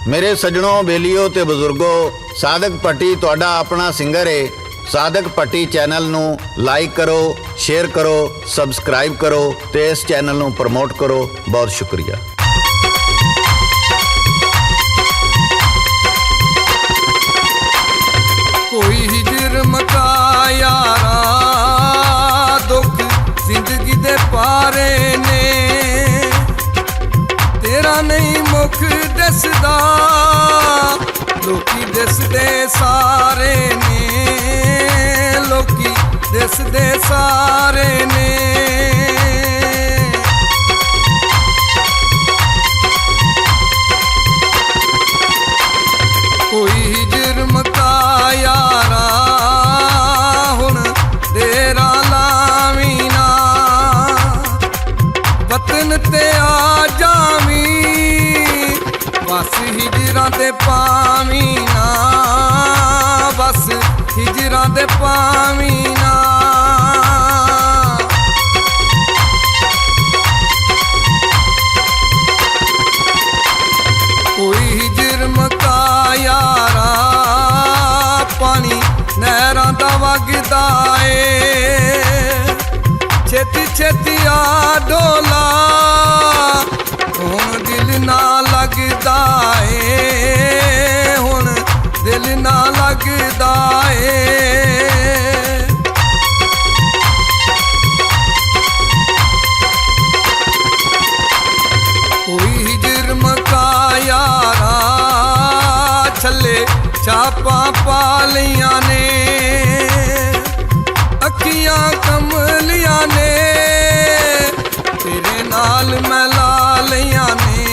मेरे सजनों बेलियो ते बजुर्गो, सादक भट्टी तुहाडा अपना सिंगर है। सादक भट्टी चैनल नू लाइक करो, शेयर करो, सबसक्राइब करो ते इस चैनल नू प्रमोट करो। बहुत शुक्रिया। कोई हिजर मका यारा, दुख जिंदगी दे पारे ने, तेरा नहीं मुख दसदा, लोकी दसदे सारे ने, लोकी दसदे सारे ने। कोई हिजर मका यारा, हुण डेरा लावी ना, वतन ते आ जावी, बस हिजरां दे पावी ना, बस हिजरां दे पावी ना। कोई हिजर मका यारा, पानी नहरां दा वगदा ए, छेती छेती आ डोला, हुण दिल ना लगदा ए, हुण दिल ना लगदा ए। कोई हिजर मका यारा, छले छापा पा लिया ने, अखियां कमलियां ने, तेरे नाल मैं ला लिया ने,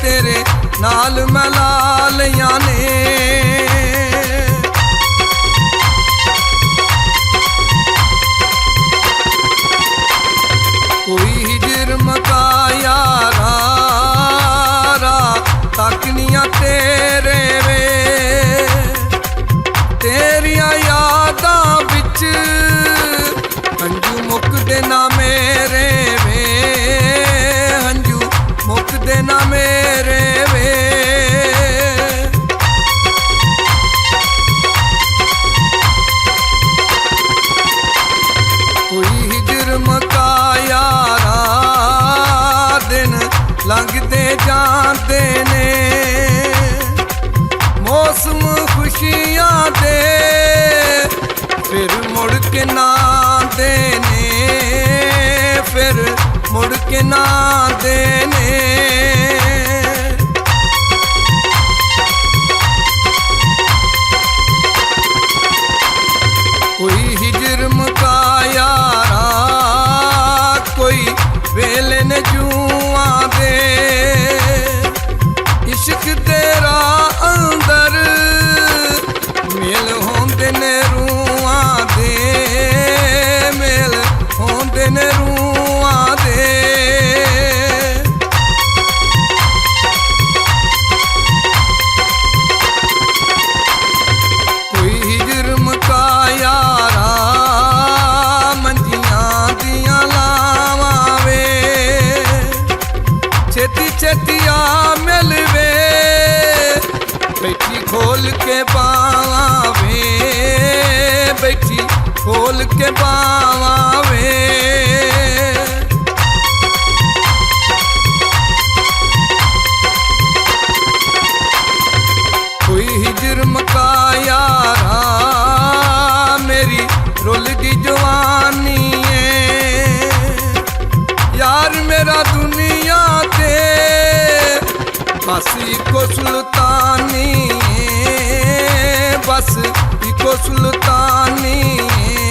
तेरे नाल मैं ला लिया ने। कोई हिजर मका यारा, तकनियां तेरे वे, तेरिया यादां बिच हंजू मुकदे ना मेरे वे, हंजू मुकदे ना मेरे वे। कोई हिजर मका यारा, दिन लंघदे जांदे ने, मौसम खुशियां दे, फिर मुड़ के ना देने, फिर मुड़ के ना देने। कोई हिजर मका यारा, कोई वेले ने जुआ दे, इश्क तेरा अंदर मेल होंदे ने रूआं दे, मेल होंदे ने रूआं दे। कोई हिजर मका यारा, मंजियां दियां लावां वे, छेती छेती आ मिलवे, बैठी खोल के पावां वे, बैठी खोल के पावां वे। कोई हिजर मका यारा, मेरी रुलदी जवानी है, यार मेरा दुनिया ते बस इको सुल्तानी है, बस इको सुल्तानी है।